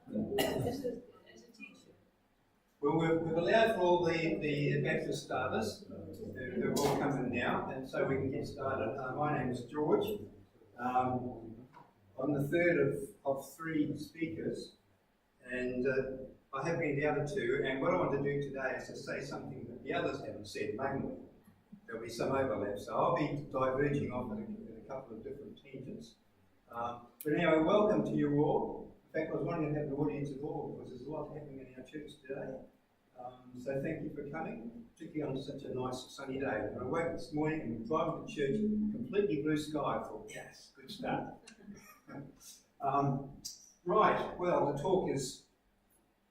As a teacher? Well, we've allowed for all the bachelor starters. They're all coming now, and so we can get started. My name is George. I'm the third of three speakers, and I have been the other two. And what I want to do today is to say something that the others haven't said, mainly. There'll be some overlap, so I'll be diverging off in a couple of different tangents. But anyway, welcome to you all. In fact, I was wanting to have the audience of all because there's a lot happening in our church today. So thank you for coming, particularly on such a nice sunny day. I woke this morning and driving to church, completely blue sky. I thought, yes, good start. Right, well, the talk is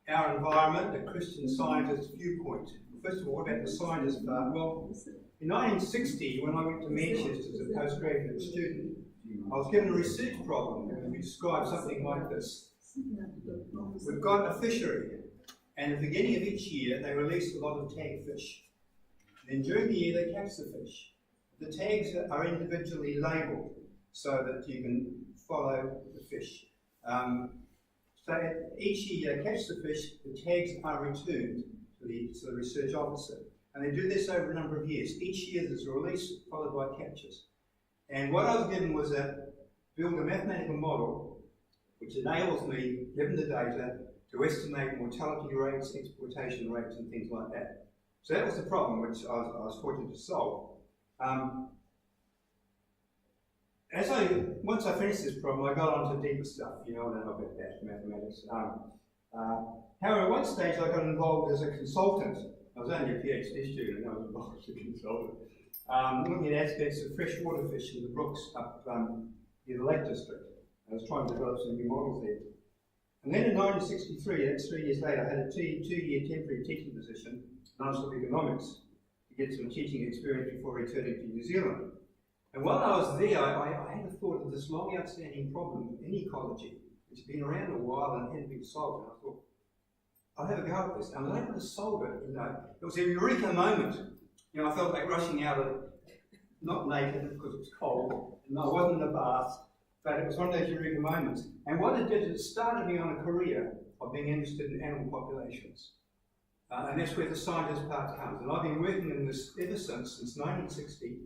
our environment, the Christian Scientist Viewpoint. First of all, what about the scientist part? Well, in 1960, when I went to Manchester as a postgraduate student, I was given a research problem, and we described something like this. We've got a fishery, and at the beginning of each year, they release a lot of tagged fish. Then during the year, they catch the fish. The tags are individually labelled so that you can follow the fish. So each year they catch the fish, the tags are returned to the research officer. And they do this over a number of years. Each year there's a release followed by captures. And what I was given was build a mathematical model which enables me, given the data, to estimate mortality rates, exploitation rates, and things like that. So that was the problem which I was fortunate to solve. Once I finished this problem, I got on to deeper stuff, I know about that, mathematics. However, at one stage I got involved as a consultant. I was only a PhD student, and I was involved as a consultant, looking at aspects of freshwater fish in the brooks up near the Lake District. I was trying to develop some new models there. And then in 1963, that's 3 years later, I had a two-year temporary teaching position in non-stop economics to get some teaching experience before returning to New Zealand. And while I was there, I had a thought of this long outstanding problem in ecology, which had been around a while and hadn't been solved. And I thought, I'll have a go at this. And I was able to solve it, It was a eureka moment. I felt like rushing out of, not naked because it was cold, and I wasn't in a bath, but it was one of those eureka moments. And what it did is it started me on a career of being interested in animal populations. And that's where the scientist part comes. And I've been working in this ever since 1960.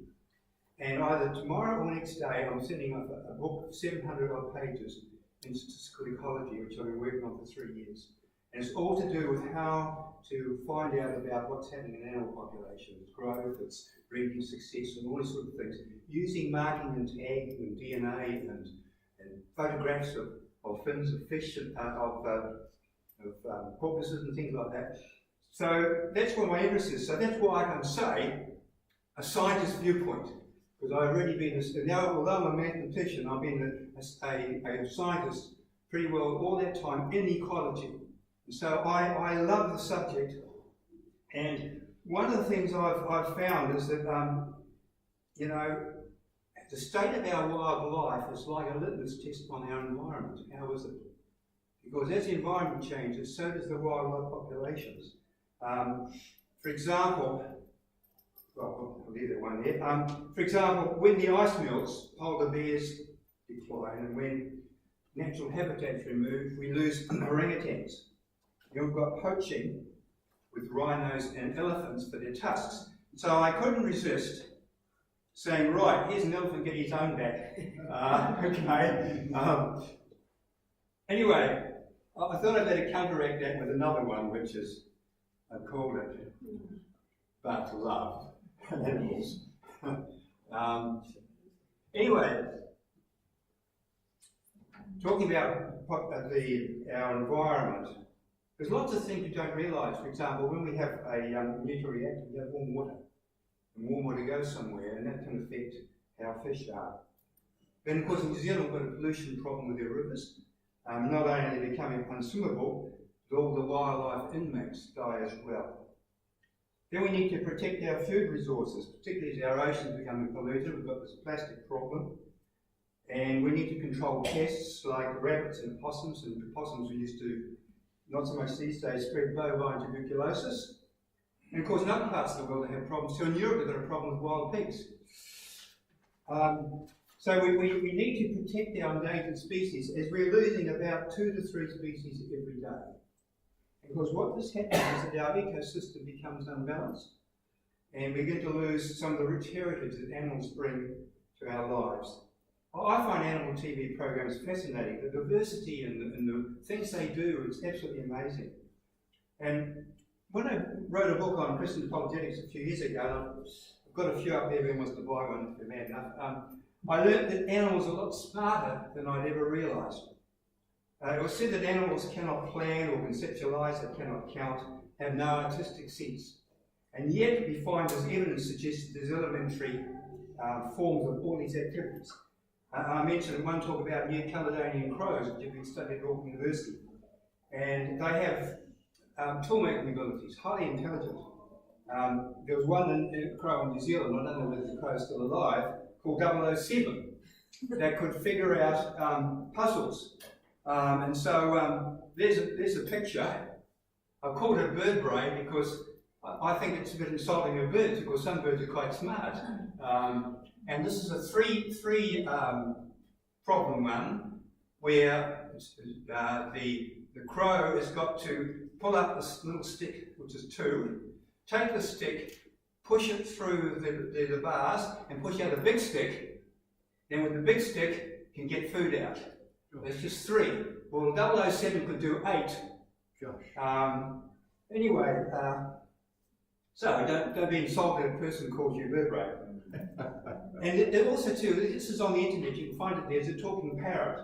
And either tomorrow or next day, I'm sending off a book of 700 odd pages in statistical ecology, which I've been working on for 3 years. And it's all to do with how to find out about what's happening in animal populations, growth, its breeding success, and all these sort of things, using marking and tagging and DNA and photographs of fins of fish and of porpoises and things like that. So that's what my interest is. So that's why I can say a scientist viewpoint. Because I've already been, although I'm a mathematician, I've been a scientist pretty well all that time in ecology. And so I love the subject. And one of the things I've found is that, the state of our wildlife is like a litmus test on our environment. How is it? Because as the environment changes, so does the wildlife populations. For example, well, I'll leave that one there. For example, when the ice melts, polar bears decline, and when natural habitats removed, we lose orangutans. You've got poaching with rhinos and elephants for their tusks. So I couldn't resist saying, right, here's an elephant, get his own back. Okay. Anyway, I thought I'd better counteract that with another one, which is, I've called it, But Love. Animals. Anyway, talking about our environment, there's lots of things you don't realise. For example, when we have a nuclear reactor, we have warm water. And warm water goes somewhere, and that can affect how fish are. Then, of course, in New Zealand, we've got a pollution problem with our rivers. Not only are they becoming unswimmable, but all the wildlife inmates die as well. Then we need to protect our food resources, particularly as our oceans becoming polluted. We've got this plastic problem. And we need to control pests like rabbits and possums. And possums we used to, not so much these days, spread bovine tuberculosis. And of course, in other parts of the world they have problems. So in Europe they've got a problem with wild pigs. So we need to protect our endangered species, as we're losing about 2 to 3 species every day. Because what this happens is that our ecosystem becomes unbalanced, and we begin to lose some of the rich heritage that animals bring to our lives. I find animal TV programs fascinating. The diversity and the things they do is absolutely amazing. And when I wrote a book on Christian apologetics a few years ago, I've got a few up there if anyone wants to buy one if they're mad enough, I learned that animals are a lot smarter than I'd ever realised. It was said that animals cannot plan or conceptualise, they cannot count, have no artistic sense. And yet we find as evidence suggests that there's elementary forms of all these activities. I mentioned one talk about New Caledonian crows, which have been studied at Auckland University. And they have tool-making abilities, highly intelligent. There was one crow in New Zealand, I don't know whether the crow is still alive, called 007, that could figure out puzzles. And so there's a picture. I've called it bird brain because I think it's a bit insulting of birds, because some birds are quite smart. And this is a three problem one, where the crow has got to pull up this little stick, which is 2, take the stick, push it through the bars, and push out a big stick. Then with the big stick, can get food out. There's just 3. Well, 007 could do 8. Anyway, so don't be insulted if a person calls you bird brain. And it also too, this is on the internet, you can find it there, there's a talking parrot.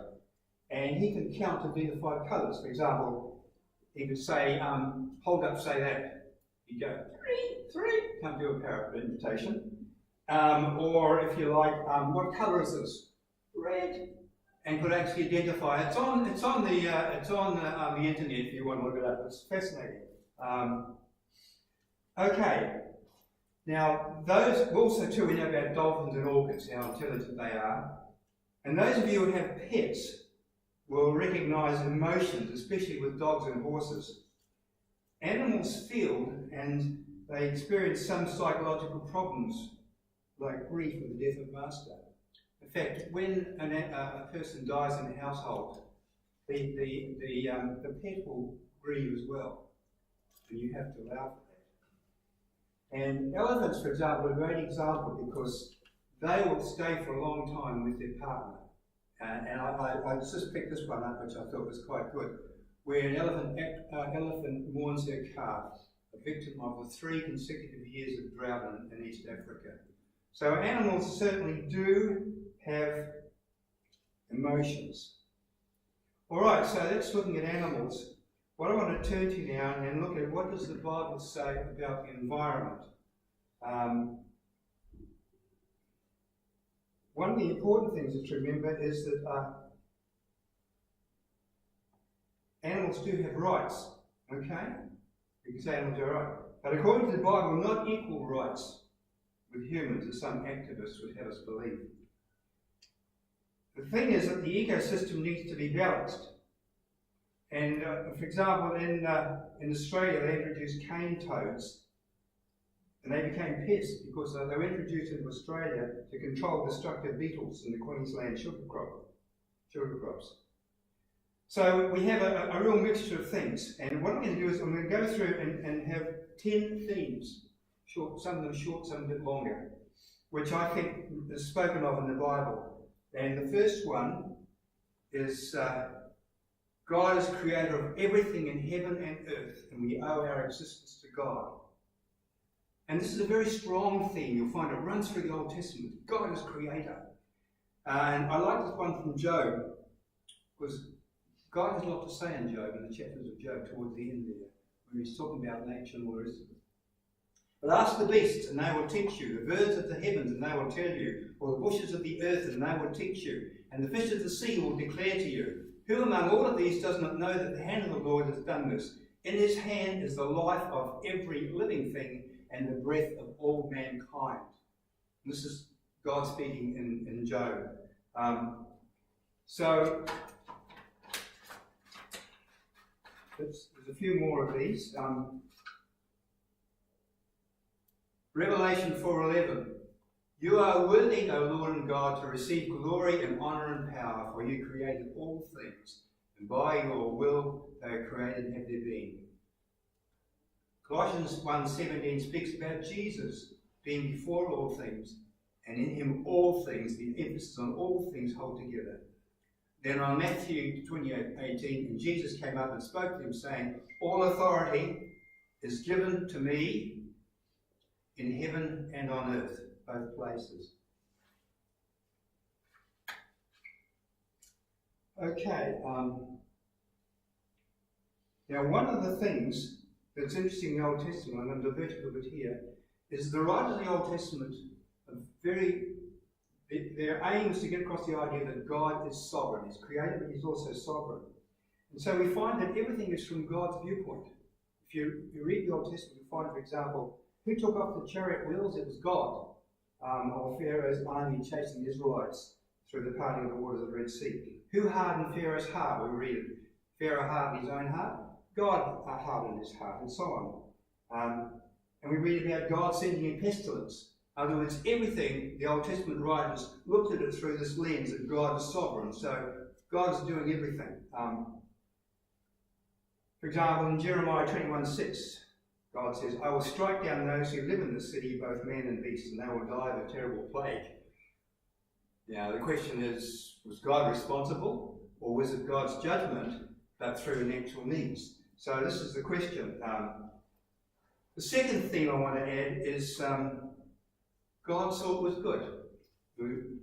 And he can count to the 5 colours. For example, he could say, hold up, say that. You go, 3, can't do a parrot invitation. Or if you like, what colour is this? Red. And could actually identify. It's on the internet if you want to look it up. It's fascinating. Okay. Now, those also too, we know about dolphins and orcas, how intelligent they are. And those of you who have pets will recognise emotions, especially with dogs and horses. Animals feel and they experience some psychological problems, like grief at the death of master. In fact, when a person dies in a household, the pet will grieve as well, and you have to allow for that. And elephants, for example, are a great example because they will stay for a long time with their partner. And I just picked this one up, which I thought was quite good, where an elephant mourns her calf, a victim of the 3 consecutive years of drought in East Africa. So animals certainly do have emotions. All right, so that's looking at animals. What I want to turn to now and look at what does the Bible say about the environment. One of the important things to remember is that animals do have rights, okay? Because animals are right. But according to the Bible, not equal rights with humans, as some activists would have us believe. The thing is that the ecosystem needs to be balanced. And for example, in Australia, they introduced cane toads, and they became pests because they were introduced into Australia to control destructive beetles in the Queensland sugar crops. So we have a real mixture of things. And what I'm going to do is I'm going to go through and have 10 themes, short, some of them short, some a bit longer, which I think is spoken of in the Bible. And the first one is God is creator of everything in heaven and earth, and we owe our existence to God. And this is a very strong theme. You'll find it runs through the Old Testament. God is creator. And I like this one from Job, because God has a lot to say in Job, in the chapters of Job towards the end there, where he's talking about nature and all the rest of it. But ask the beasts, and they will teach you, the birds of the heavens, and they will tell you, or the bushes of the earth, and they will teach you, and the fish of the sea will declare to you. Who among all of these does not know that the hand of the Lord has done this? In his hand is the life of every living thing, and the breath of all mankind. And this is God speaking in Job. So, there's a few more of these. Revelation 4:11. You are worthy, O Lord and God, to receive glory and honour and power, for you created all things, and by your will they are created and have their being. Colossians 1:17 speaks about Jesus being before all things, and in him all things, the emphasis on all things, hold together. Then on Matthew 28:18, and Jesus came up and spoke to him, saying, all authority is given to me in heaven and on earth, both places. Okay, now one of the things that's interesting in the Old Testament, I'm going to divert a little bit here, is the writers of the Old Testament are their aim is to get across the idea that God is sovereign. He's created, but he's also sovereign. And so we find that everything is from God's viewpoint. If you read the Old Testament, you find, for example, who took off the chariot wheels? It was God. Or Pharaoh's army chasing the Israelites through the parting of the waters of the Red Sea. Who hardened Pharaoh's heart? We read it. Pharaoh hardened his own heart. God hardened his heart, and so on. And we read about God sending in pestilence. In other words, everything, the Old Testament writers looked at it through this lens that God is sovereign. So God is doing everything. For example, in Jeremiah 21:6, God says, I will strike down those who live in the city, both man and beast, and they will die of a terrible plague. Now, the question is, was God responsible, or was it God's judgment, but through natural means? So this is the question. The second thing I want to add is God saw it was good.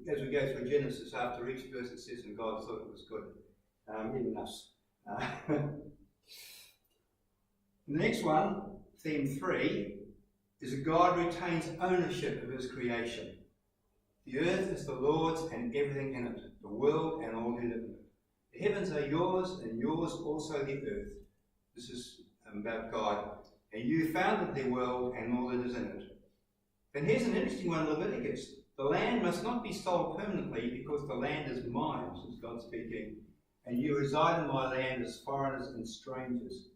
As we go through Genesis, after each verse it says, and God thought it was good. Even us. The next one, theme 3, is that God retains ownership of his creation. The earth is the Lord's and everything in it, the world and all who live in it. The heavens are yours, and yours also the earth. This is about God. And you founded the world and all that is in it. And here's an interesting one in Leviticus. The land must not be sold permanently, because the land is mine, this is God speaking, and you reside in my land as foreigners and strangers.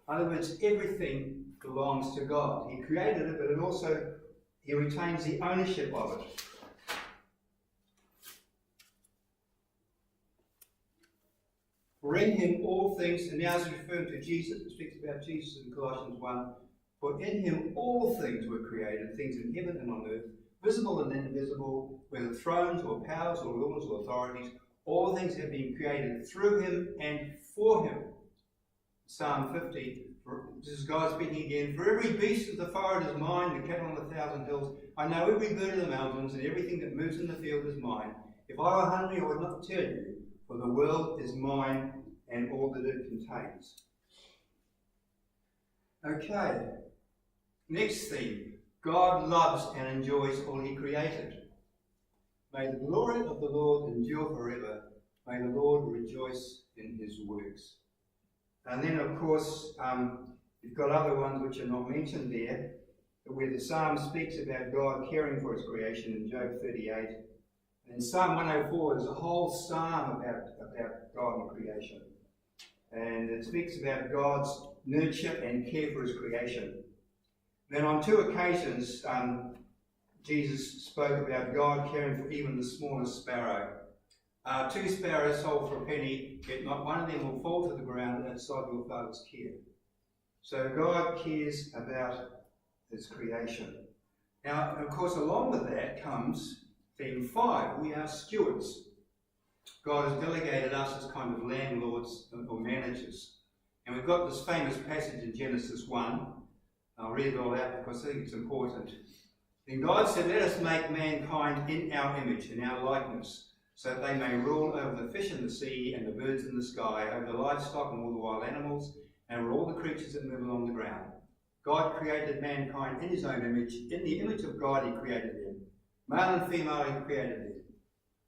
In other words, everything belongs to God. He created it, but he retains the ownership of it. For in him all things, and now it's referring to Jesus, it speaks about Jesus in Colossians 1, for in him all things were created, things in heaven and on earth, visible and invisible, whether thrones or powers or rulers or authorities, all things have been created through him and for him. Psalm 50, this is God speaking again, for every beast of the forest is mine, the cattle on 1,000 hills. I know every bird of the mountains, and everything that moves in the field is mine. If I were hungry, I would not tell you, for the world is mine and all that it contains. Okay, next theme. God loves and enjoys all he created. May the glory of the Lord endure forever. May the Lord rejoice in his works. And then, of course, you've got other ones which are not mentioned there, where the psalm speaks about God caring for his creation in Job 38. And in Psalm 104, there's a whole psalm about God and creation. And it speaks about God's nurture and care for his creation. Then on 2 occasions, Jesus spoke about God caring for even the smallest sparrow. 2 sparrows sold for a penny, yet not one of them will fall to the ground outside your Father's care. So God cares about his creation. Now, of course, along with that comes theme 5. We are stewards. God has delegated us as kind of landlords or managers. And we've got this famous passage in Genesis 1. I'll read it all out because I think it's important. Then God said, let us make mankind in our image, in our likeness, so that they may rule over the fish in the sea and the birds in the sky, over the livestock and all the wild animals, and over all the creatures that move along the ground. God created mankind in his own image. In the image of God he created them. Male and female he created them.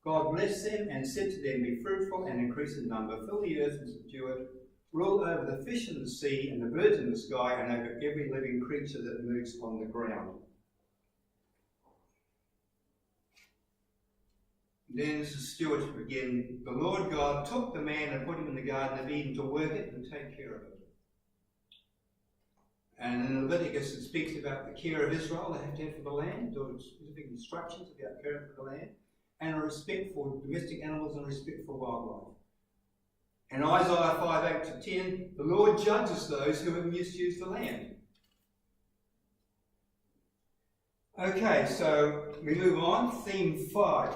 God blessed them and said to them, be fruitful and increase in number, fill the earth and subdue it, rule over the fish in the sea and the birds in the sky, and over every living creature that moves on the ground. Then this is stewardship again. The Lord God took the man and put him in the Garden of Eden to work it and take care of it. And in Leviticus it speaks about the care of Israel they have to have for the land, or specific instructions about caring for the land, and a respect for domestic animals and respect for wildlife. In Isaiah 5:8-10, the Lord judges those who have misused the land. Okay, so we move on. Theme 5.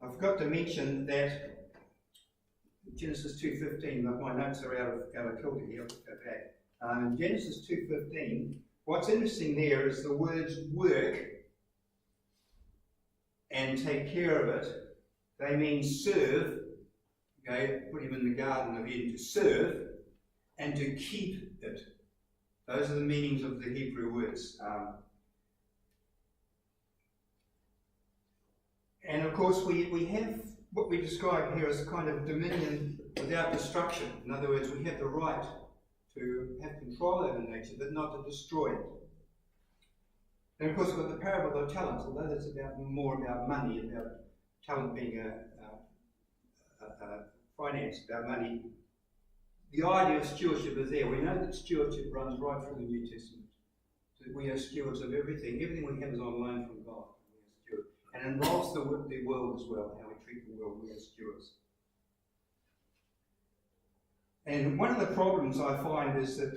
I forgot to mention that Genesis 2:15, my notes are out of kilter here, I'll go back. In Genesis 2:15, what's interesting there is the words work and take care of it. They mean serve, okay, put him in the Garden of Eden, to serve and to keep it. Those are the meanings of the Hebrew words. And of course we have what we describe here as kind of dominion without destruction. In other words, we have the right to have control over nature, but not to destroy it. And of course we've got the parable of talents, although that's more about money, about talent being a finance, about money. The idea of stewardship is there. We know that stewardship runs right through the New Testament. That we are stewards of everything. Everything we have is on loan from God. We are stewards. And it involves the world as well, how we treat the world. We are stewards. And one of the problems I find is that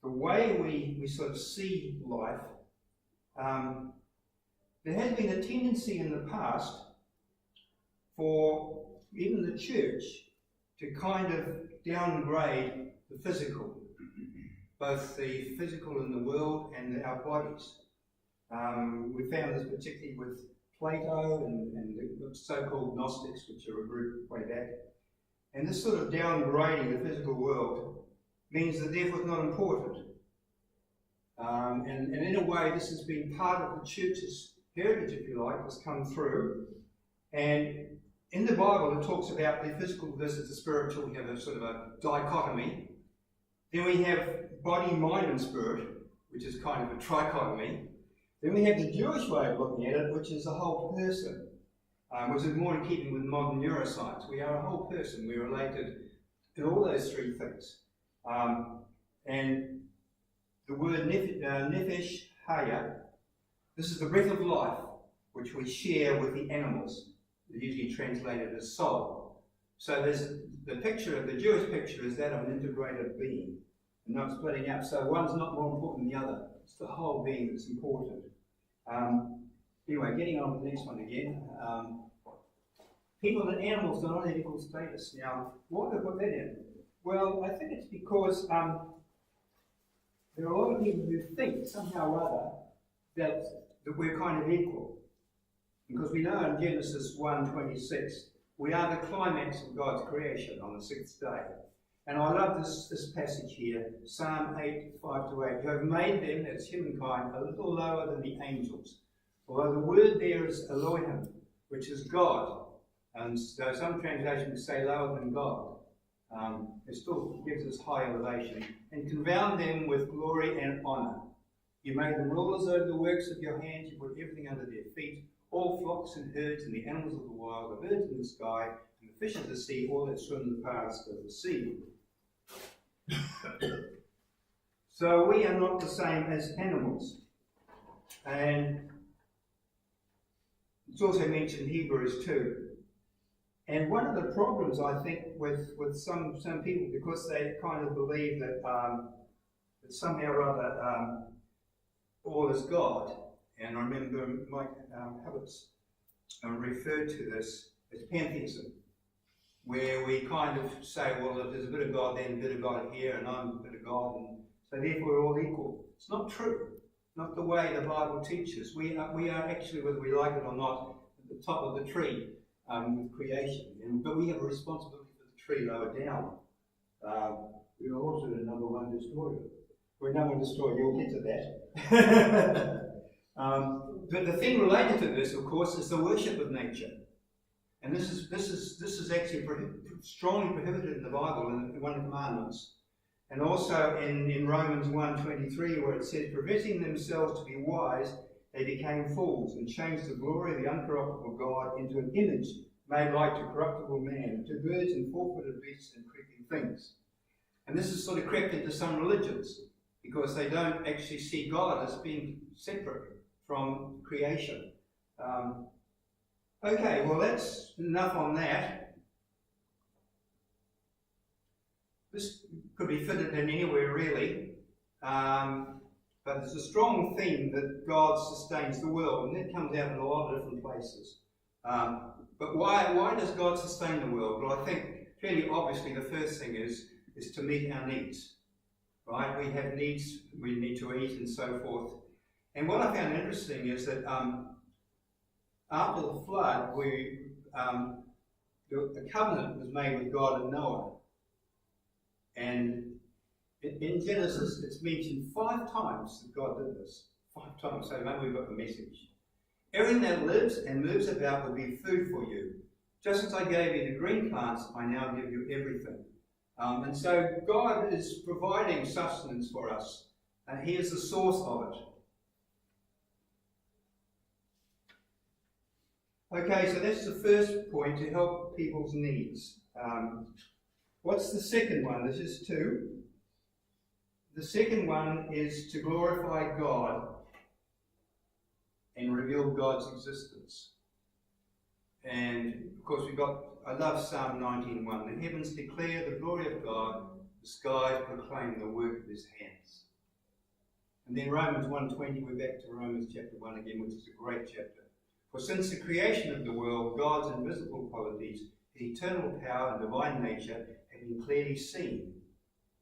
the way we sort of see life, there has been a tendency in the past for even the church to kind of downgrade the physical, both the physical in the world and our bodies. We found this particularly with Plato and the so-called Gnostics, which are a group way back. And this sort of downgrading the physical world means that therefore it's not important. And in a way, this has been part of the church's heritage, if you like, has come through. And in the Bible, it talks about the physical versus the spiritual. We have a sort of a dichotomy. Then we have body, mind, and spirit, which is kind of a trichotomy. Then we have the Jewish way of looking at it, which is the whole person, which is more in keeping with modern neuroscience. We are a whole person. We're related in all those three things. And the word nefesh haya, this is the breath of life, which we share with the animals. They're usually translated as soul. So there's the picture, the Jewish picture is that of an integrated being, and not splitting up. So one's not more important than the other. It's the whole being that's important. Anyway, getting on to the next one again. People and animals are not in equal status. Now, why do I put that in? Well, I think it's because there are a lot of people who think somehow or other that we're kind of equal. Because we know in Genesis 1:26, we are the climax of God's creation on the sixth day. And I love this passage here, Psalm 8:5-8. You have made them, that's humankind, a little lower than the angels. Although the word there is Elohim, which is God. And so some translations say lower than God. It still gives us high elevation. And confound them with glory and honour. You made them rulers over the works of your hands. You put everything under their feet. All flocks and herds and the animals of the wild, the birds in the sky, and the fish of the sea, all that swim the paths of the sea. So we are not the same as animals. And it's also mentioned in Hebrews 2. And one of the problems, I think, with some people, because they kind of believe that, that somehow or other all is God. And I remember Mike Habits referred to this as pantheism, where we kind of say, well, if there's a bit of God there and a bit of God here, and I'm a bit of God, and so therefore we're all equal. It's not true. Not the way the Bible teaches. We are actually, whether we like it or not, at the top of the tree with creation. But we have a responsibility for the tree lower down. We are also the number one destroyer. We're number one destroyer. You'll get to that. But the thing related to this, of course, is the worship of nature, and this is actually strongly prohibited in the Bible in one of the commandments, and also in Romans 1:23, where it says, "Professing themselves to be wise, they became fools and changed the glory of the uncorruptible God into an image made like to corruptible man, to birds and four-footed beasts and creeping things. And this has sort of crept into some religions, because they don't actually see God as being separate from creation. Okay, well, that's enough on that. This could be fitted in anywhere, really. But there's a strong theme that God sustains the world, and that comes out in a lot of different places. But why does God sustain the world? Well, I think fairly obviously the first thing is to meet our needs. Right? We have needs, we need to eat and so forth. And what I found interesting is that after the flood, the covenant was made with God and Noah. And in Genesis, it's mentioned 5 times that God did this. 5 times, so maybe we've got the message. Everything that lives and moves about will be food for you. Just as I gave you the green plants, I now give you everything. And so God is providing sustenance for us, and He is the source of it. Okay, so that's the first point, to help people's needs. What's the second one? There's just 2. The second one is to glorify God and reveal God's existence. And of course I love Psalm 19:1. The heavens declare the glory of God, the skies proclaim the work of His hands. And then Romans 1:20, we're back to Romans chapter 1 again, which is a great chapter. For since the creation of the world, God's invisible qualities, His eternal power and divine nature have been clearly seen,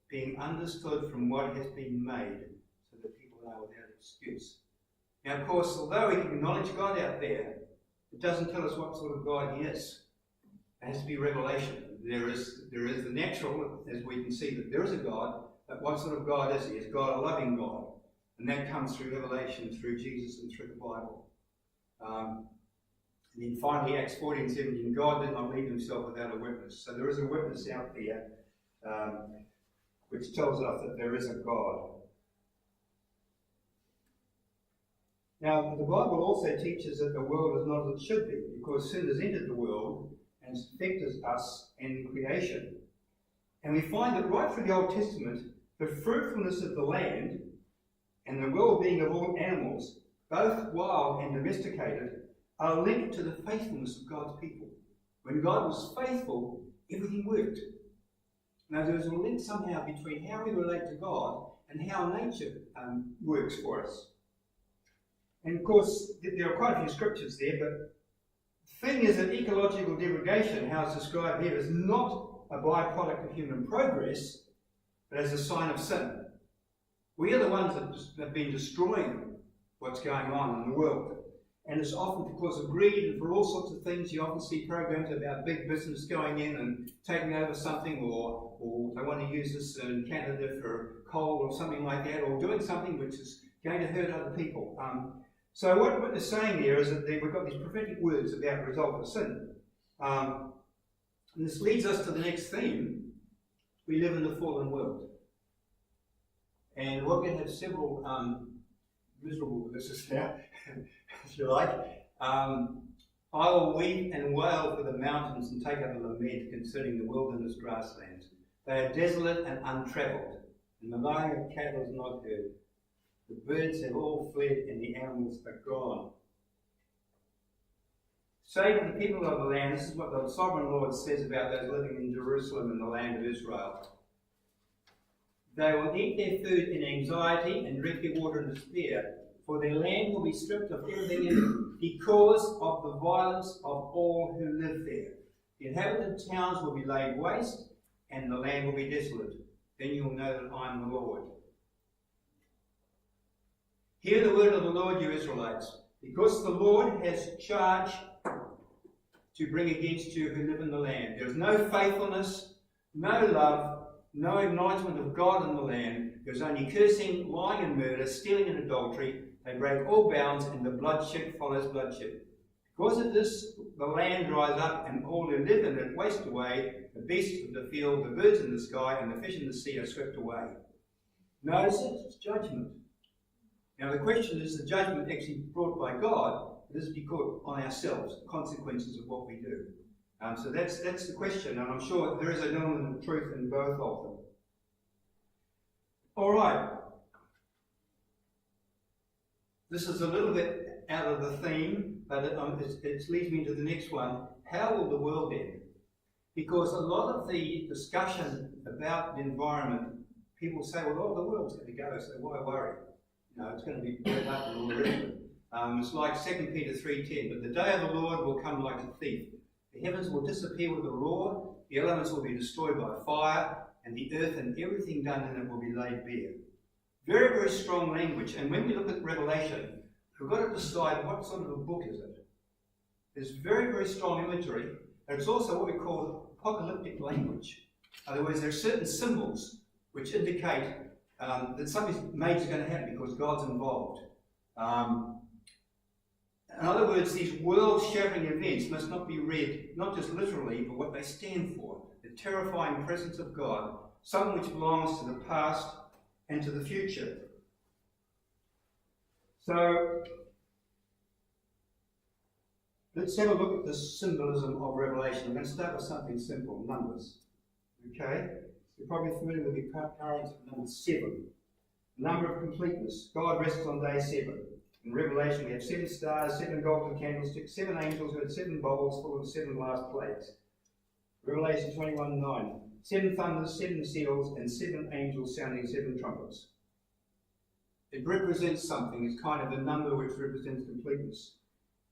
being understood from what has been made, so that people are without excuse. Now, of course, although we can acknowledge God out there, it doesn't tell us what sort of God He is. It has to be revelation. There is the natural, as we can see that there is a God, but what sort of God is He? Is God a loving God? And that comes through revelation, through Jesus and through the Bible. And then finally, Acts 14:17, God did not leave Himself without a witness. So there is a witness out there which tells us that there is a God. Now, the Bible also teaches that the world is not as it should be, because sin has entered the world and has affected us and creation. And we find that right through the Old Testament, the fruitfulness of the land and the well-being of all animals, both wild and domesticated, are linked to the faithfulness of God's people. When God was faithful, everything worked. Now, there is a link somehow between how we relate to God and how nature works for us. And of course, there are quite a few scriptures there, but the thing is that ecological degradation, how it's described here, is not a byproduct of human progress, but as a sign of sin. We are the ones that have been destroying what's going on in the world. And it's often because of greed and for all sorts of things. You often see programs about big business going in and taking over something, or they want to use this in Canada for coal or something like that, or doing something which is going to hurt other people. So what they're saying here is that we've got these prophetic words about the result of sin. And this leads us to the next theme. We live in a fallen world. And we're going to have several miserable verses now, if you like. I will weep and wail for the mountains and take up a lament concerning the wilderness grasslands. They are desolate and untravelled, and the lying of cattle is not heard. The birds have all fled and the animals are gone. Say to the people of the land, this is what the sovereign Lord says about those living in Jerusalem and the land of Israel. They will eat their food in anxiety and drink their water in despair, for their land will be stripped of everything in it because of the violence of all who live there. The inhabited towns will be laid waste and the land will be desolate. Then you will know that I am the Lord. Hear the word of the Lord, you Israelites, because the Lord has charge to bring against you who live in the land. There is no faithfulness, no love, no acknowledgement of God in the land. There is only cursing, lying and murder, stealing and adultery. They break all bounds and the bloodshed follows bloodshed. Because of this, the land dries up and all who live in it waste away. The beasts of the field, the birds in the sky and the fish in the sea are swept away. Notice it, it's judgment. Now the question is, the judgment actually brought by God, this is because on ourselves, consequences of what we do. So that's the question, and I'm sure there is an element of truth in both of them. All right. This is a little bit out of the theme, but it leads me to the next one. How will the world end? Because a lot of the discussion about the environment, people say, well, the world's going to go, so why worry? It's going to be burnt up and all the rest of it. It's like 2 Peter 3:10, but the day of the Lord will come like a thief. The heavens will disappear with a roar, the elements will be destroyed by fire, and the earth and everything done in it will be laid bare. Very, very strong language. And when we look at Revelation, we've got to decide what sort of a book is it. There's very, very strong imagery. And it's also what we call apocalyptic language. In other words, there are certain symbols which indicate that something major is going to happen because God's involved. In other words, these world-shattering events must not be read, not just literally, but what they stand for. The terrifying presence of God, something which belongs to the past and to the future. So, let's have a look at the symbolism of Revelation. I'm going to start with something simple, numbers. Okay? You're probably familiar with the occurrence of number 7. The number of completeness. God rests on day 7. In Revelation we have 7 stars, 7 golden candlesticks, 7 angels who had 7 bowls full of 7 last plagues. Revelation 21:9. 7 thunders, 7 seals, and 7 angels sounding 7 trumpets. It represents something. It's kind of a number which represents completeness.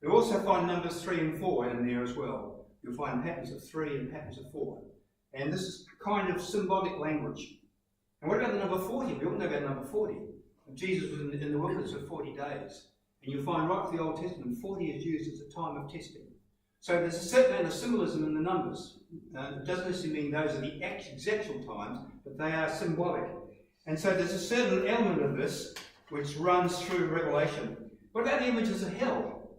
You'll also find numbers 3 and 4 in there as well. You'll find patterns of 3 and patterns of 4. And this is kind of symbolic language. And what about the number 40? We all know about number 40. Jesus was in the wilderness for 40 days. And you'll find right through the Old Testament, 40 is used as a time of testing. So there's a certain amount of symbolism in the numbers. It doesn't necessarily mean those are the exact times, but they are symbolic. And so there's a certain element of this which runs through Revelation. What about the images of hell?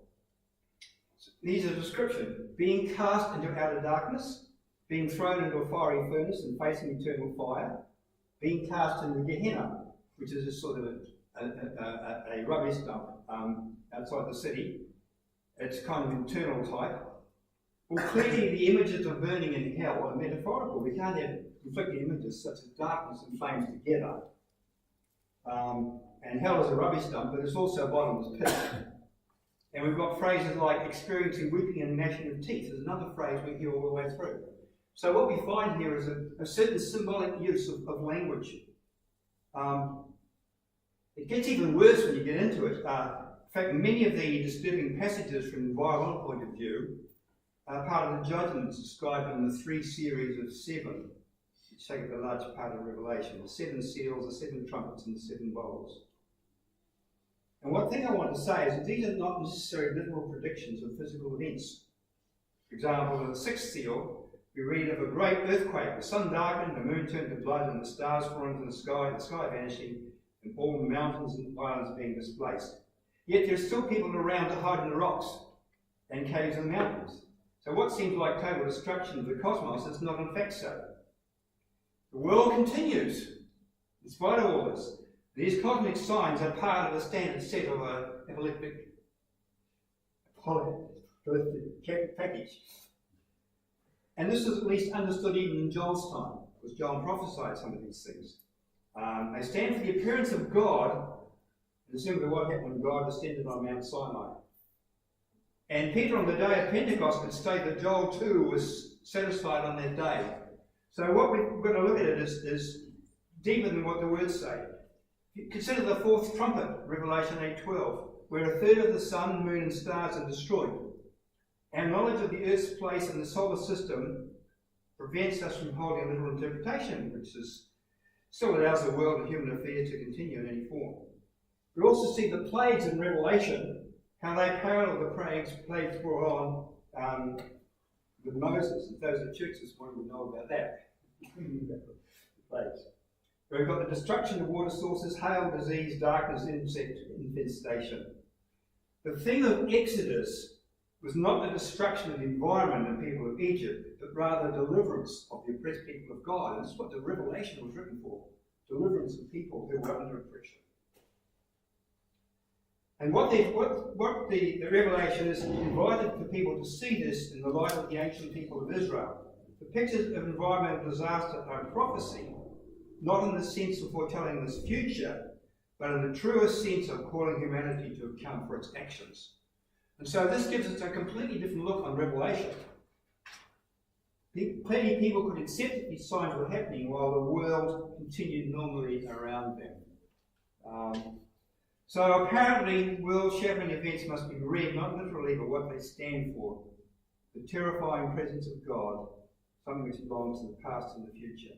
These are description. Being cast into outer darkness, being thrown into a fiery furnace and facing eternal fire, being cast into Gehenna, which is a sort of a rubbish dump outside the city. It's kind of internal type. Well, clearly the images of burning in hell are metaphorical. We can't have conflicting images such as darkness and flames together. And hell is a rubbish dump, but it's also a bottomless pit. And we've got phrases like experiencing weeping and gnashing of teeth. There's another phrase we hear all the way through. So what we find here is a certain symbolic use of language. It gets even worse when you get into it. In fact, many of the disturbing passages from the environmental point of view are part of the judgments described in the 3 series of 7, which take up a large part of Revelation. The 7 seals, the 7 trumpets, and the 7 bowls. And one thing I want to say is that these are not necessarily literal predictions of physical events. For example, in the 6th seal, we read of a great earthquake. The sun darkened, the moon turned to blood, and the stars fell into the sky vanishing, and all the mountains and islands being displaced. Yet there are still people around to hide in the rocks and caves and mountains. So what seems like total destruction of the cosmos is not in fact so. The world continues, in spite of all this. These cosmic signs are part of the standard set of a apocalyptic package. And this is at least understood even in Joel's time, because John prophesied some of these things. They stand for the appearance of God, and similar to what happened when God descended on Mount Sinai. And Peter on the day of Pentecost could state that Joel too was satisfied on that day. So what we've got to look at it is deeper than what the words say. Consider the 4th trumpet, Revelation 8:12, where a third of the sun, moon and stars are destroyed. Our knowledge of the Earth's place in the solar system prevents us from holding a literal interpretation, which is still allows the world and human affairs to continue in any form. We also see the plagues in Revelation, how they parallel the plagues brought on with Moses. And those at church this morning would know about that. The plagues. We've got the destruction of water sources, hail, disease, darkness, insect infestation. The theme of Exodus was not the destruction of the environment and people of Egypt, but rather deliverance of the oppressed people of God. And this is what the Revelation was written for. Deliverance of people who were under oppression. And what the revelation is invited for people to see this in the light of the ancient people of Israel. The pictures of environmental disaster are prophecy, not in the sense of foretelling this future, but in the truest sense of calling humanity to account for its actions. And so this gives us a completely different look on Revelation. Plenty of people could accept that these signs were happening while the world continued normally around them. So apparently, world-shattering events must be read, not literally, but what they stand for. The terrifying presence of God, something which belongs to the past and the future.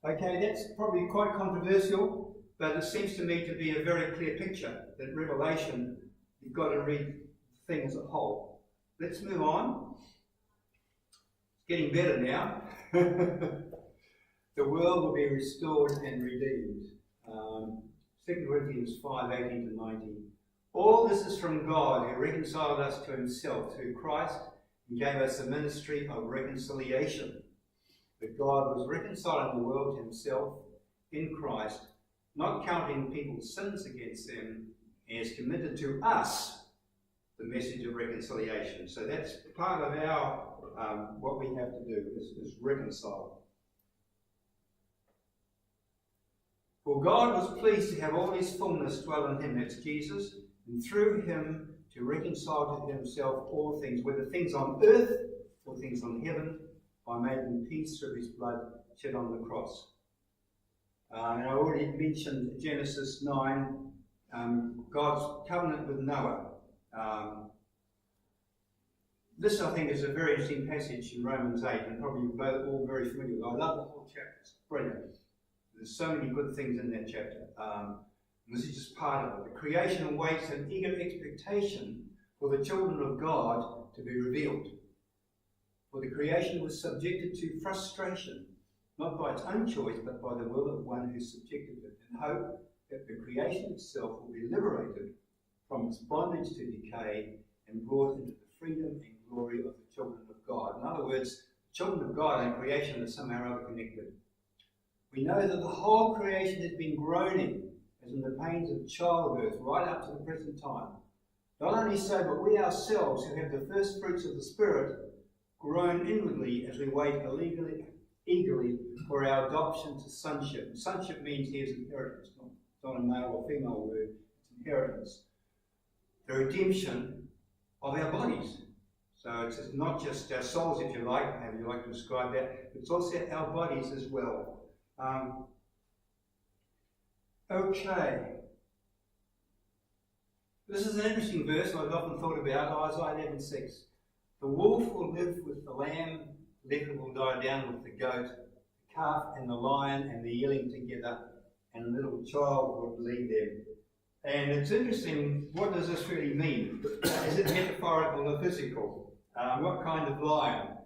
Okay, that's probably quite controversial, but it seems to me to be a very clear picture that Revelation, you've got to read the thing as a whole. Let's move on. It's getting better now. The world will be restored and redeemed. 2 Corinthians 5:18-19. All this is from God, who reconciled us to himself through Christ and gave us a ministry of reconciliation. That God was reconciling the world to himself in Christ, not counting people's sins against them, and has committed to us the message of reconciliation. So that's part of our what we have to do is reconcile. For God was pleased to have all his fullness dwell in him, that's Jesus, and through him to reconcile to himself all things, whether things on earth or things on heaven, by making peace through his blood shed on the cross. And I already mentioned Genesis 9, God's covenant with Noah. This, I think, is a very interesting passage in Romans 8, and probably you're both all very familiar with. I love the whole chapter. It's brilliant. There's so many good things in that chapter. This is just part of it. The creation awaits an eager expectation for the children of God to be revealed. For the creation was subjected to frustration, not by its own choice, but by the will of one who subjected it, in hope that the creation itself will be liberated from its bondage to decay and brought into the freedom and glory of the children of God. In other words, children of God and creation are somehow or other connected. We know that the whole creation has been groaning, as in the pains of childbirth, right up to the present time. Not only so, but we ourselves, who have the first fruits of the Spirit, groan inwardly as we wait eagerly for our adoption to sonship. And sonship means here's inheritance. It's not a male or female word, it's inheritance. The redemption of our bodies. So it's not just our souls, if you like, however you like to describe that, it's also our bodies as well. Okay. This is an interesting verse I've often thought about, Isaiah 11:6. The wolf will live with the lamb, the leopard will die down with the goat, the calf and the lion and the yearling together, and a little child will lead them. And it's interesting, what does this really mean? Is it metaphorical or physical? What kind of lion?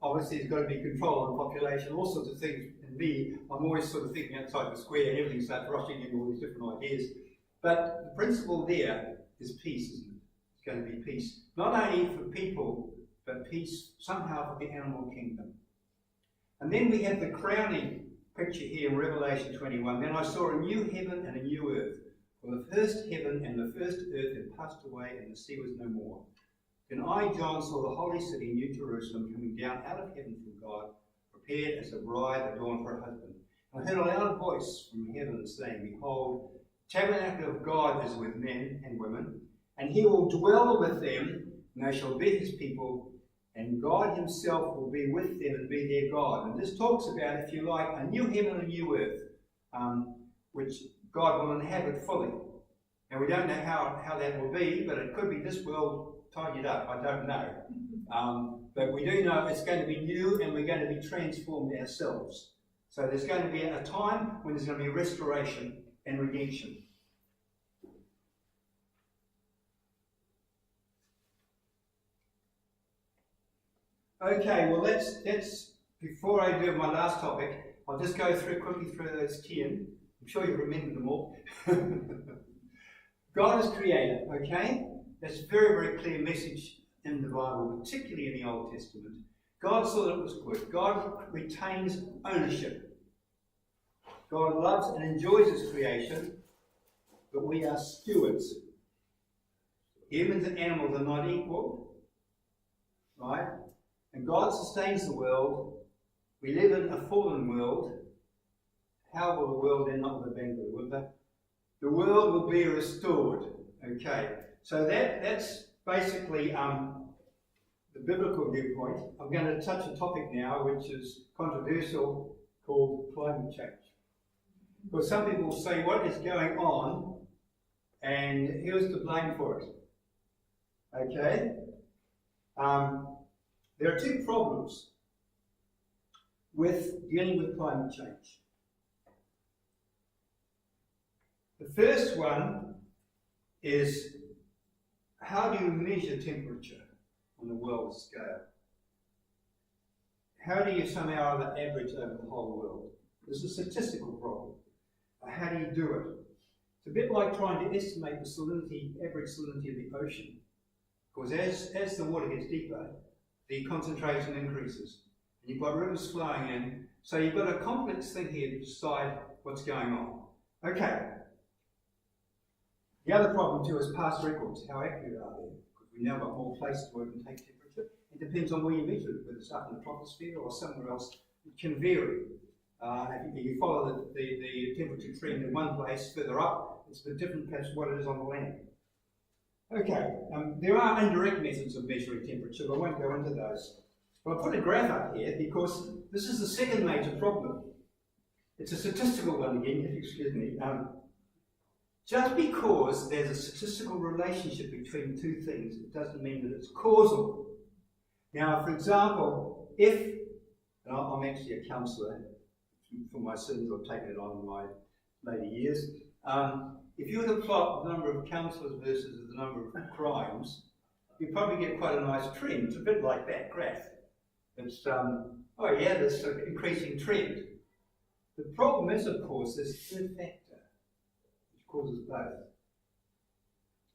Obviously, there's got to be control on population, all sorts of things. And me, I'm always sort of thinking outside the square, and everything starts rushing into all these different ideas. But the principle there is peace, isn't it? It's going to be peace, not only for people, but peace somehow for the animal kingdom. And then we have the crowning picture here in Revelation 21. Then I saw a new heaven and a new earth. For the first heaven and the first earth had passed away, and the sea was no more. Then I, John, saw the holy city, New Jerusalem, coming down out of heaven from God, prepared as a bride adorned for her husband. And I heard a loud voice from heaven saying, Behold, the tabernacle of God is with men and women, and he will dwell with them, and they shall be his people, and God himself will be with them and be their God. And this talks about, if you like, a new heaven and a new earth, which God will inhabit fully. Now we don't know how that will be, but it could be this world tidied up, I don't know. But we do know it's going to be new and we're going to be transformed ourselves. So there's going to be a time when there's going to be restoration and redemption. Okay, well that's before I do my last topic, I'll just go quickly through those 10. I'm sure you remember them all. God is creator, okay? That's a very, very clear message in the Bible, particularly in the Old Testament. God saw that it was good. God retains ownership. God loves and enjoys his creation. but we are stewards. Humans and animals are not equal, right? And God sustains the world. We live in a fallen world. How will the world end up with a bang? Will they? The world will be restored. Okay, so that's basically the biblical viewpoint. I'm going to touch a topic now which is controversial, called climate change. Because some people say, what is going on? And who's to blame for it? Okay? There are two problems with dealing with climate change. The first one is, how do you measure temperature on a world scale? How do you somehow average over the whole world? This is a statistical problem. How do you do it? It's a bit like trying to estimate the salinity, average salinity of the ocean. Because as the water gets deeper, the concentration increases. And you've got rivers flowing in, so you've got a complex thing here to decide what's going on. Okay. The other problem too is past records. How accurate are they? Because we now got more places where we can take temperature. It depends on where you measure it, whether it's up in the troposphere or somewhere else. It can vary. If you follow the temperature trend in one place further up, it's a bit different perhaps what it is on the land. Okay, there are indirect methods of measuring temperature, but I won't go into those. But I put a graph up here because this is the second major problem. It's a statistical one again, if you excuse me. Just because there's a statistical relationship between two things, it doesn't mean that it's causal. Now, for example, and I'm actually a counsellor, for my sins I've taken it on in my later years. If you were to plot the number of counsellors versus the number of crimes, you'd probably get quite a nice trend. It's a bit like that graph. It's, there's an increasing trend. The problem is, of course, this third factor, which causes both.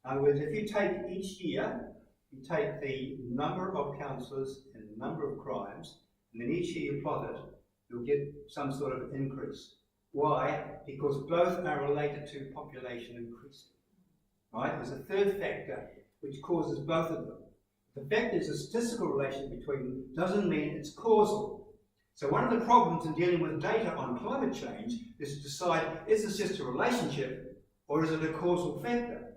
In other words, if you take each year, you take the number of counsellors and the number of crimes, and then each year you plot it, you'll get some sort of increase. Why? Because both are related to population increasing. Right? There's a third factor which causes both of them. The fact there's a statistical relation between them doesn't mean it's causal. So one of the problems in dealing with data on climate change is to decide, is this just a relationship or is it a causal factor?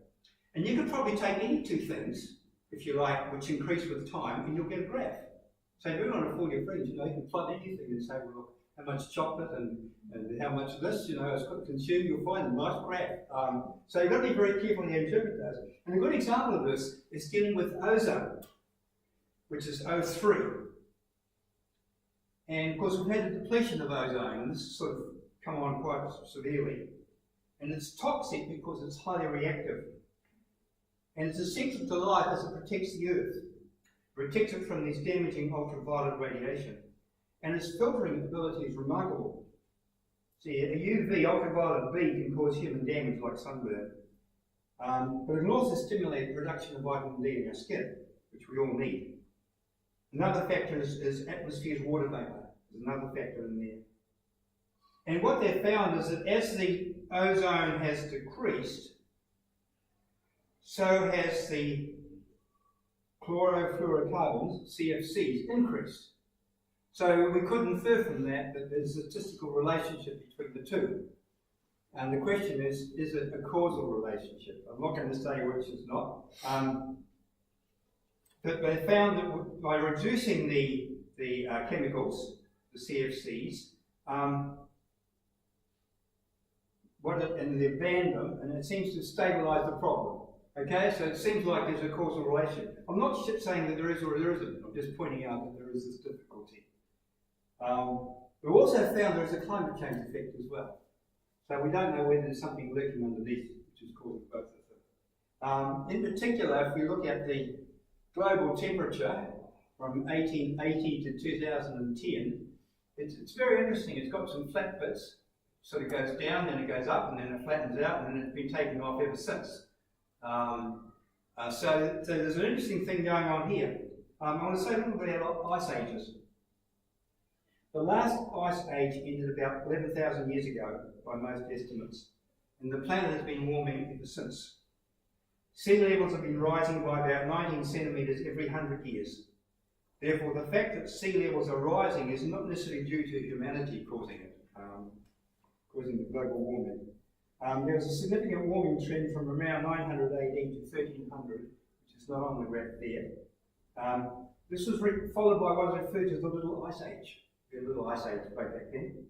And you could probably take any two things, if you like, which increase with time, and you'll get a graph. So if you want to fool your friends, you can plot anything and say, well, look, how much chocolate and how much of this, is consumed, you'll find a nice graph. So you've got to be very careful how you interpret those. And a good example of this is dealing with ozone, which is O3. And of course we've had a depletion of ozone, and this has sort of come on quite severely. And it's toxic because it's highly reactive. And it's essential to life as it protects the Earth. It protects it from these damaging ultraviolet radiation. And its filtering ability is remarkable. See, a UV, ultraviolet B, can cause human damage like sunburn. But it can also stimulate the production of vitamin D in our skin, which we all need. Another factor is atmosphere's water vapour. There's another factor in there. And what they've found is that as the ozone has decreased, so has the chlorofluorocarbons, CFCs, increased. So we could infer from that there's a statistical relationship between the two. And the question is it a causal relationship? I'm not going to say which is not. But they found that by reducing the chemicals, the CFCs, and they've banned them, and it seems to stabilise the problem. Okay, so it seems like there's a causal relation. I'm not saying that there is or there isn't. I'm just pointing out that there is this difficulty. We've also found there is a climate change effect as well. So we don't know whether there's something lurking underneath which is causing both of them. In particular, if we look at the global temperature from 1880 to 2010, it's very interesting. It's got some flat bits. Sort of goes down, then it goes up, and then it flattens out, and then it's been taking off ever since. So there's an interesting thing going on here. I want to say a little bit about ice ages. The last ice age ended about 11,000 years ago, by most estimates. and the planet has been warming ever since. Sea levels have been rising by about 19 centimetres every 100 years. Therefore, the fact that sea levels are rising is not necessarily due to humanity causing it, causing the global warming. There was a significant warming trend from around 900 AD to 1300, which is not on the graph there. This was followed by what is referred to as the Little Ice Age. The Little Ice Age way back then,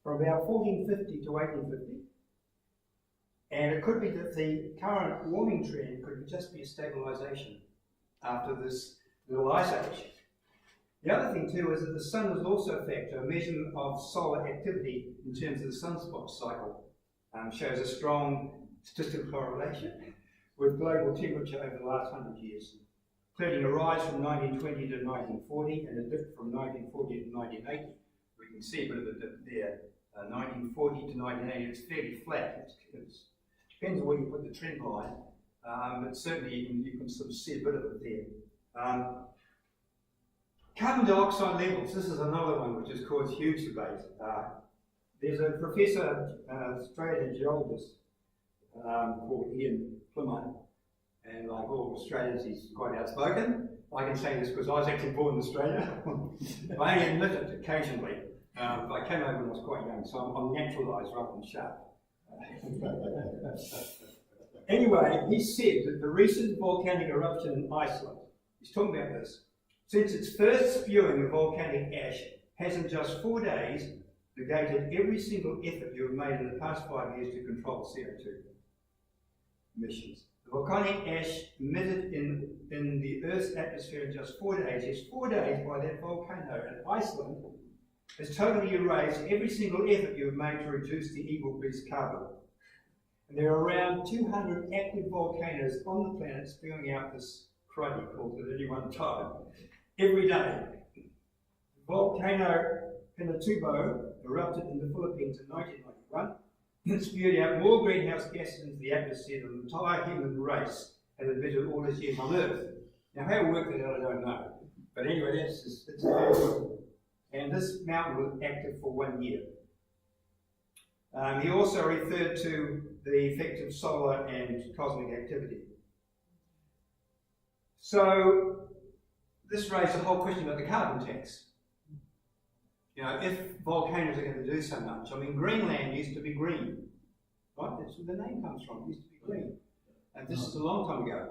from about 1450 to 1850. And it could be that the current warming trend could just be a stabilisation after this Little Ice Age. The other thing too is that the sun is also a factor. A measurement of solar activity in terms of the sunspot cycle shows a strong statistical correlation with global temperature over the last 100 years, including a rise from 1920 to 1940 and a dip from 1940 to 1980. We can see a bit of a dip there. 1940 to 1980, it's fairly flat. It depends on where you put the trend line, but certainly you can sort of see a bit of it there. Carbon dioxide levels, this is another one which has caused huge debate. There's a professor, Australian geologist, called Ian Plummer, and like all Australians, he's quite outspoken. I can say this because I was actually born in Australia. I only admit it occasionally. I came over when I was quite young, so I'm naturalised rather than sharp. Anyway, he said that the recent volcanic eruption in Iceland, he's talking about this, since its first spewing of volcanic ash has in just 4 days negated every single effort you have made in the past 5 years to control CO2 emissions. The volcanic ash emitted in the Earth's atmosphere in just 4 days, yes, 4 days by that volcano in Iceland, has totally erased every single effort you have made to reduce the evil beast carbon. And there are around 200 active volcanoes on the planet spewing out this cruddy called at any one time, every day. The volcano Pinatubo erupted in the Philippines in 1991. It spewed out more greenhouse gases into the atmosphere than the entire human race had emitted all its years on Earth. Now, how it worked it out, I don't know. But anyway, it's very good. And this mountain was active for 1 year. He also referred to the effect of solar and cosmic activity. So, this raised the whole question about the carbon tax. You know, if volcanoes are going to do so much, I mean, Greenland used to be green, right? That's where the name comes from. It used to be green. And this is a long time ago.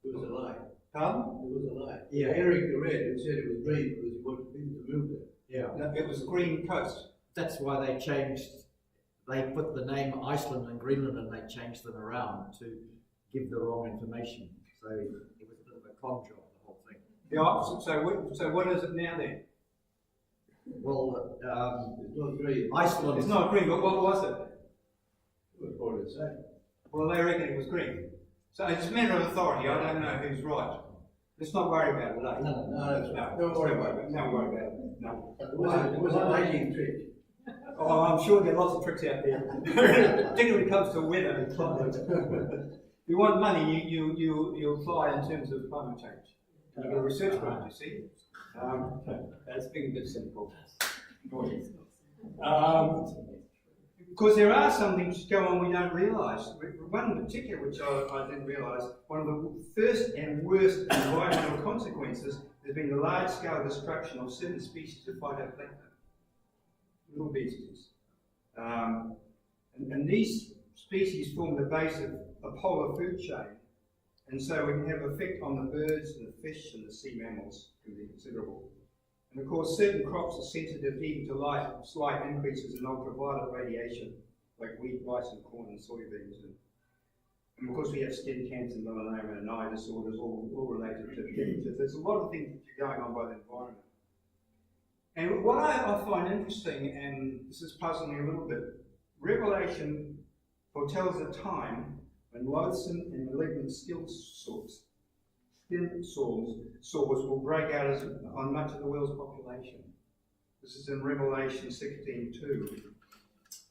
It was a lie. Pardon? It was a lie. Yeah. Eric the Red who said it was green because he wanted people to move there. Yeah. No, it was green coast. That's why they changed, they put the name Iceland and Greenland and they changed them around to give the wrong information. So it was a bit of a con job, the whole thing. Yeah, so what is it now then? Well, It's not green. Iceland. It's not green, but what was it? It was all the same. Well, they reckon it was green. So it's a matter of authority. I don't know who's right. Let's not worry about it, eh? No, that's No, right. don't worry about it. Don't worry about it. No. It was a lighting trick. Oh, I'm sure there are lots of tricks out there, particularly when it comes to weather and climate. If you want money, you apply in terms of climate change. You've got a research grant, you see. That's being a bit simple. Because there are some things that go on we don't realise. One in particular, which I didn't realise, one of the first and worst environmental consequences has been the large-scale destruction of certain species of phytoplankton, little beasties. And these species form the base of a polar food chain, and so we can have effect on the birds and the fish and the sea mammals, can be considerable. And of course, certain crops are sensitive even to slight increases in ultraviolet radiation, like wheat, rice, and corn, and soybeans. And of course, we have skin cancer, melanoma, and eye disorders, all related to temperatures. There's a lot of things that are going on by the environment. And what I find interesting, and this is puzzling me a little bit, Revelation foretells a time when loathsome and malignant skin sores will break out on much of the world's population. This is in Revelation 16:2.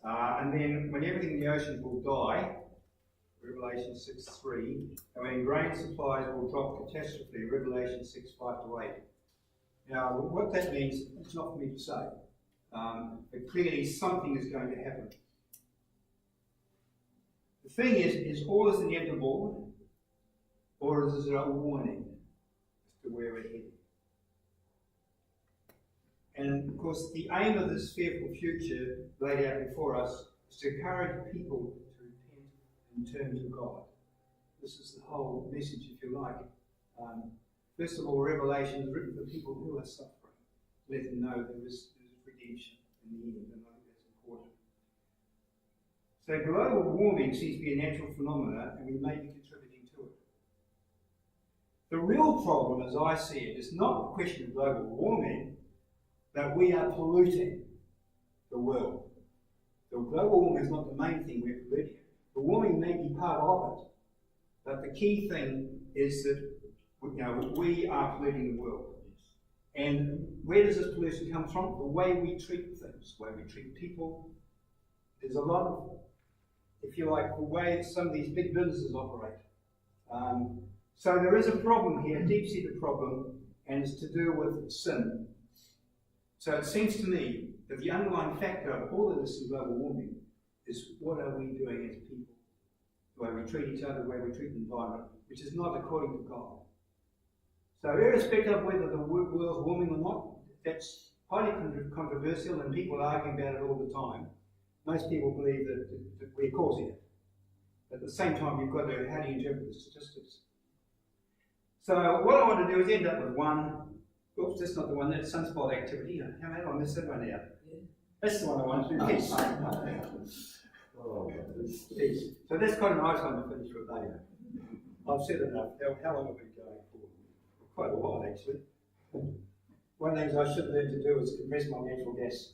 And then when everything in the oceans will die, Revelation 6:3, and when grain supplies will drop catastrophically, Revelation 6:5-8. Now, what that means, it's not for me to say, but clearly something is going to happen. The thing is all this inevitable, or is it a warning as to where we're heading? And of course, the aim of this fearful future laid out before us is to encourage people to repent and turn to God. This is the whole message, if you like. First of all, Revelation is written for people who are suffering. Let them know there is redemption in the end, and I think that's important. So global warming seems to be a natural phenomenon, and we may be contributing to it. The real problem, as I see it, is not the question of global warming, that we are polluting the world. The global warming is not the main thing we're polluting. The warming may be part of it, but the key thing is that we are polluting the world. And where does this pollution come from? The way we treat things, the way we treat people. There's a lot of, if you like, the way some of these big businesses operate. So there is a problem here, a deep-seated problem, and it's to do with sin. So it seems to me that the underlying factor of all of this in global warming is what are we doing as people? The way we treat each other, the way we treat the environment, which is not according to God. So irrespective of whether the world's warming or not, that's highly controversial and people argue about it all the time. Most people believe that we're causing it. At the same time, you've got to, how do you interpret the statistics? So what I want to do is end up with one. Oops, that's not the one, that's sunspot activity. How many? I missed that one out. That's the one I want to do. Peace. Peace. So that's quite a nice one to finish with later. I've said enough. How long have we been going for? Quite a while, actually. One of the things I should learn to do is compress my natural gas.